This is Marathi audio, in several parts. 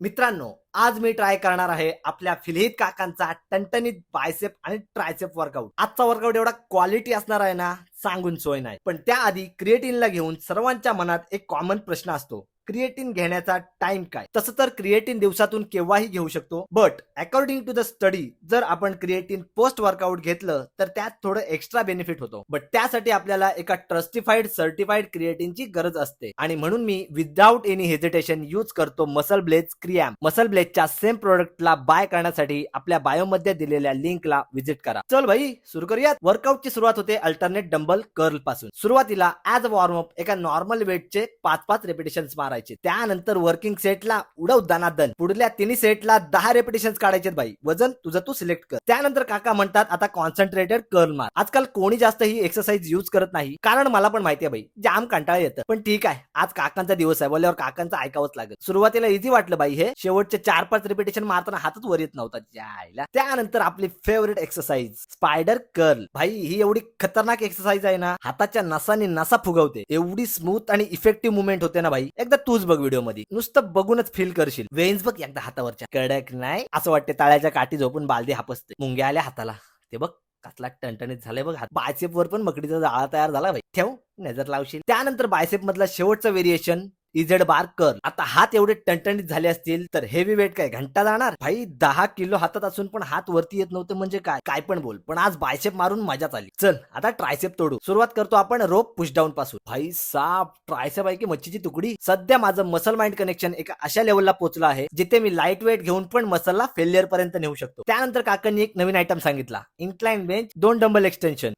मित्रांनो, आज मी ट्राय करणार आहे आपल्या फिलहित काकांचा टणटणीत बायसेप आणि ट्रायसेप वर्कआउट. आजचा वर्कआउट एवढा क्वालिटी असणार आहे ना, सांगून सोय नाही. पण त्याआधी क्रिएटिनला घेऊन सर्वांच्या मनात एक कॉमन प्रश्न असतो. क्रिएटिन घेण्याचा टाइम काय? तसं तर क्रिएटिन दिवसातून केव्हाही घेऊ शकतो, but according to the study जर आपण क्रिएटिन पोस्ट वर्कआउट घेतलं तर त्यात थोडं एक्स्ट्रा बेनिफिट होतो. बट त्यासाठी आपल्याला एका ट्रस्टिफाईड सर्टिफाईड क्रिएटिनची गरज असते आणि म्हणून मी विदाउट एनी हेजिटेशन यूज करतो मसल ब्लेज क्रियाम. मसल ब्लेजच्या सेम प्रोडक्टला बाय करण्यासाठी आपल्या बायो मध्ये दिलेल्या लिंकला व्हिजिट करा. चल भाई सुरू करूयात. वर्कआउटची सुरुवात होते अल्टरनेट डंबल कर्ल पासून. सुरुवातीला ऍज अ वॉर्मअप एका नॉर्मल वेटचे 5-5 रेपिटेशन्स मारायचे. त्यानंतर वर्किंग सेटला उडव दानादन. पुढल्या 3 सेटला 10 रेपिटेशन्स काढायचे भाई. वजन तुझं तू सिलेक्ट कर. त्यानंतर काका म्हणतात आता कॉन्सन्ट्रेटेड कर्ल मार. आजकाल कोणी जास्त ही एक्सरसाइज यूज करत नाही, कारण मला पण माहिती आहे भाई जाम कंटाळा येतं. पण ठीक आहे, आज काकांचा दिवस आहे बोलल्यावर काकांचं ऐकावंच लागेल. सुरुवातीला इझी वाटलं बाई हे. शेवटचे 4-5 रिपिटेशन मारताना हातच वर येत नव्हता जायला. त्यानंतर आपली फेवरेट एक्सरसाइज स्पायडर कर्ल. भाई ही एवढी खतरनाक एक्सरसाइज आहे ना, हाताच्या नसांनी नसा फुगवते. एवढी स्मूथ आणि इफेक्टिव्ह मुवमेंट होते ना भाई, एकदा तूच बघ व्हिडिओ मध्ये, नुसतं बघूनच फील करशील. वेन्स बघ एकदा हातावरच्या, कडक नाही असं वाटते तळ्याच्या काठी झोपून बालदी हापसते. मुंग्या आल्या हाताला, ते बघ कसला टणटणीत झालंय बघ. बायसेप वर पण मकडीचा जाळा तयार झाला भाई. ठेव नजर लावशील. त्यानंतर बायसेप मधला शेवटचं व्हेरिएशन इझेड बार कर्ल. आता हात एवढे टणटणीत झाले असतील तर हेवी वेट काय घंटा जाणार भाई. 10 किलो हातात असून पण हात वरती येत नव्हते म्हणजे काय पण बोल. पण आज बायसेप मारून मजा आली. चल आता ट्रायसेप तोडू. सुरुवात करतो आपण रोप पुशडाऊन पासून. भाई साप ट्रायसेप आहे की मच्छीची तुकडी. सध्या माझं मसल माइंड कनेक्शन एका अशा लेवलला पोहोचलं आहे जिथे मी लाईट वेट घेऊन पण मसलला फेल्युअर पर्यंत नेऊ शकतो. त्यानंतर काकांनी एक नवीन आयटम सांगितला, इन्क्लाइन बेंच 2 डंबल एक्सटेन्शन.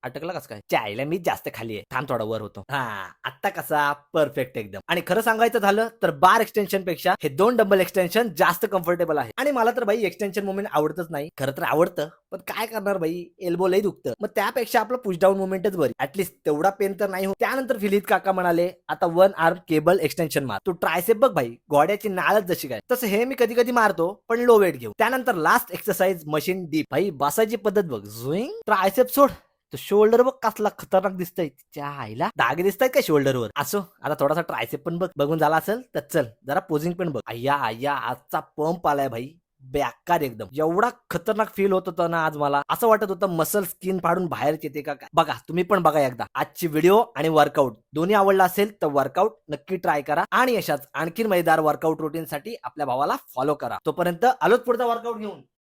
अटकला कस काय? चायला मी जास्त खाली आहे, थांब थोडा वर होतो. हा आता कसा परफेक्ट एकदम. आणि खरं सांगायचं झालं तर बार एक्सटेन्शन पेक्षा हे 2 डंबल एक्सटेन्शन जास्त कम्फर्टेबल आहे. आणि मला तर भाई एक्सटेन्शन मुवमेंट आवडतच नाही. खरं तर आवडतं, पण काय करणार भाई, एल्बो लई दुखतं. मग त्यापेक्षा आपलं पुश डाऊन मुवमेंटच बरी, ऍटलीस्ट तेवढा पेन तर नाही होत. त्यानंतर फिलित काका म्हणाले आता 1 आर्म केबल एक्सटेन्शन मार. तू ट्रायसेप बघ भाई, गोड्याची नाळच जशी काय तसं हे मी कधी कधी मारतो, पण लो वेट घेऊ. त्यानंतर लास्ट एक्सरसाइज मशीन डीप. भाई बसायची पद्धत बघ, झुईंग. ट्रायसेप सोड, तो शोल्डर बघ कसला खतरनाक दिसतय. तिच्या आईला दागे दिसतायत का शोल्डरवर. असो आता थोडासा ट्रायसेप पण बघ. बघून झाला असेल तर चल जरा पोझिंग पण बघ. अय्या अय्या आजचा पंप आलाय भाई, बेकार एकदम. एवढा खतरनाक फील होत होता ना आज, मला असं वाटत होतं मसल स्किन फाडून बाहेर येते का काय. बघा तुम्ही पण बघा एकदा आजची व्हिडिओ आणि वर्कआउट दोन्ही आवडला असेल तर वर्कआउट नक्की ट्राय करा. आणि अशाच आणखी मजेदार वर्कआउट रुटीन साठी आपल्या भावाला फॉलो करा. तोपर्यंत आलोच पुढचा वर्कआउट घेऊन.